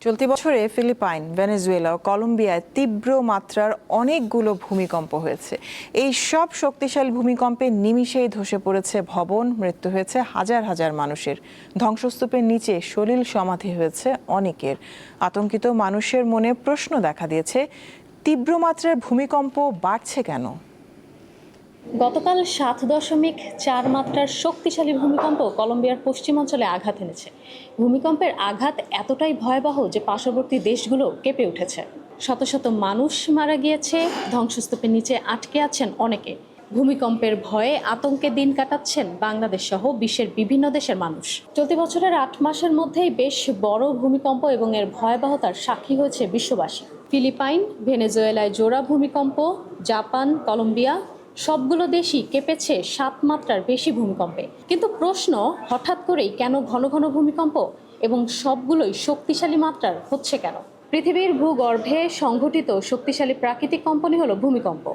চলতি বছরে Philippine, Venezuela ও কলম্বিয়ায় তীব্র মাত্রার অনেকগুলো ভূমিকম্প হয়েছে। এই সব শক্তিশালী ভূমিকম্পে নিমিষেই ধসে পড়েছে ভবন, মৃত্যু হয়েছে হাজার হাজার মানুষের। ধ্বংসস্তূপের নিচে সলিল সমাধি হয়েছে অনেকের। আতঙ্কিত মানুষের মনে প্রশ্ন দেখা দিয়েছে, তীব্র মাত্রার ভূমিকম্প বাড়ছে কেন? গতকাল 7.4 মাত্রার শক্তিশালী ভূমিকম্প কলম্বিয়ার পশ্চিমাঞ্চলে আঘাত এনেছে। ভূমিকম্পের আঘাত এতটাই ভয়াবহ যে পার্শ্ববর্তী দেশগুলো কেঁপে উঠেছে। শত শত মানুষ মারা গিয়েছে, ধ্বংসস্তূপের নিচে আটকে আছেন অনেকে। ভূমিকম্পের ভয়ে আতঙ্কে দিন কাটাচ্ছেন বাংলাদেশ সহ বিশ্বের বিভিন্ন দেশের মানুষ। চলতি বছরের 8 মাসের মধ্যেই বেশ বড় ভূমিকম্প এবং এর ভয়াবহতার সাক্ষী হয়েছে বিশ্ববাসী। ফিলিপাইন, ভেনেজুয়েলায় জোড়া ভূমিকম্প, জাপান, কলম্বিয়া সবগুলো দেশই কেঁপেছে 7 মাত্রার বেশি ভূমিকম্পে। কিন্তু প্রশ্ন, হঠাৎ করেই কেন ঘন ঘন ভূমিকম্প এবং সবগুলোই শক্তিশালী মাত্রার হচ্ছে কেন? পৃথিবীর ভূগর্ভে সংঘটিত শক্তিশালী প্রাকৃতিক কম্পনই হলো ভূমিকম্প।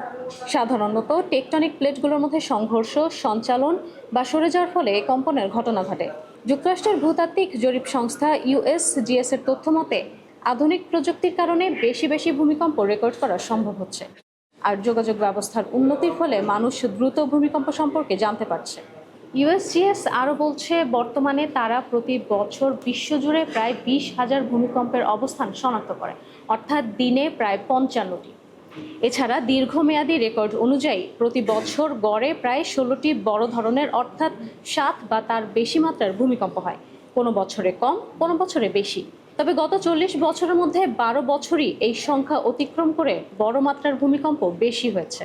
সাধারণত টেকটনিক প্লেটগুলোর মধ্যে সংঘর্ষ, সঞ্চালন বা সরে যাওয়ার ফলে কম্পনের ঘটনা ঘটে। যুক্তরাষ্ট্রের ভূতাত্ত্বিক জরিপ সংস্থা USGS এর তথ্য মতে আধুনিক প্রযুক্তির কারণে বেশি বেশি ভূমিকম্প রেকর্ড করা সম্ভব হচ্ছে। আর যোগাযোগ ব্যবস্থার উন্নতির ফলে মানুষ দ্রুত ভূমিকম্প সম্পর্কে জানতে পারছে। USGS আরও বলছে, বর্তমানে তারা প্রতি বছর বিশ্বজুড়ে প্রায় 20,000 ভূমিকম্পের অবস্থান শনাক্ত করে, অর্থাৎ দিনে প্রায় 55টি। এছাড়া দীর্ঘমেয়াদী রেকর্ড অনুযায়ী প্রতি বছর গড়ে প্রায় 16টি বড় ধরনের অর্থাৎ 7 বা তার বেশি মাত্রার ভূমিকম্প হয়। কোনো বছরে কম, কোনো বছরে বেশি। তবে গত 40 বছরের মধ্যে 12 বছরই এই সংখ্যা অতিক্রম করে বড় মাত্রার ভূমিকম্প বেশি হয়েছে।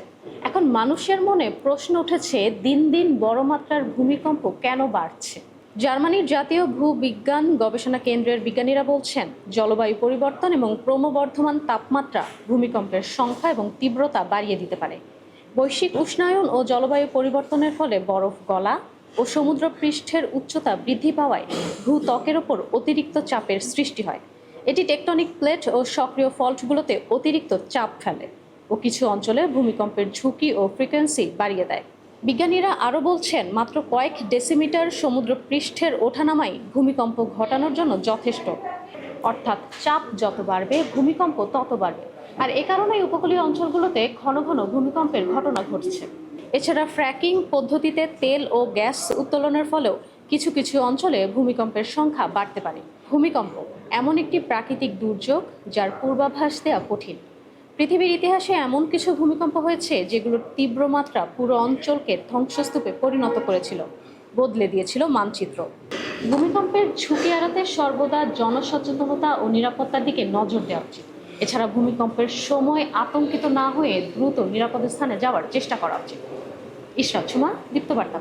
এখন মানুষের মনে প্রশ্ন উঠেছে, দিন দিন বড় মাত্রার ভূমিকম্প কেন বাড়ছে? জার্মানির জাতীয় ভূবিজ্ঞান গবেষণা কেন্দ্রের বিজ্ঞানীরা বলছেন, জলবায়ু পরিবর্তন এবং ক্রমবর্ধমান তাপমাত্রা ভূমিকম্পের সংখ্যা এবং তীব্রতা বাড়িয়ে দিতে পারে। বৈশ্বিক উষ্ণায়ন ও জলবায়ু পরিবর্তনের ফলে বরফ গলা ও সমুদ্র পৃষ্ঠের উচ্চতা বৃদ্ধি পাওয়ায় ভূত্বকের ওপর অতিরিক্ত চাপের সৃষ্টি হয়। এটি টেকটনিক প্লেট ও সক্রিয় ফল্টগুলোতে অতিরিক্ত চাপ ফেলে ও কিছু অঞ্চলে ভূমিকম্পের ঝুঁকি ও ফ্রিকোয়েন্সি বাড়িয়ে দেয়। বিজ্ঞানীরা আরও বলছেন, মাত্র কয়েক ডেসিমিটার সমুদ্র পৃষ্ঠের ওঠানামাই ভূমিকম্প ঘটানোর জন্য যথেষ্ট। অর্থাৎ চাপ যত বাড়বে, ভূমিকম্প তত বাড়বে। আর এ কারণেই উপকূলীয় অঞ্চলগুলোতে ঘন ঘন ভূমিকম্পের ঘটনা ঘটছে। এছাড়া ফ্র্যাকিং পদ্ধতিতে তেল ও গ্যাস উত্তোলনের ফলেও কিছু কিছু অঞ্চলে ভূমিকম্পের সংখ্যা বাড়তে পারে। ভূমিকম্প এমন একটি প্রাকৃতিক দুর্যোগ যার পূর্বাভাস দেওয়া কঠিন। পৃথিবীর ইতিহাসে এমন কিছু ভূমিকম্প হয়েছে যেগুলোর তীব্র মাত্রা পুরো অঞ্চলকে ধ্বংসস্তূপে পরিণত করেছিল, বদলে দিয়েছিল মানচিত্র। ভূমিকম্পের ঝুঁকি এড়াতে সর্বদা জনসচেতনতা ও নিরাপত্তার দিকে নজর দেওয়া উচিত। এছাড়া ভূমিকম্পের সময় আতঙ্কিত না হয়ে দ্রুত নিরাপদ স্থানে যাওয়ার চেষ্টা করা উচিত। ইশরাত সুমা, দীপ্ত বার্তা।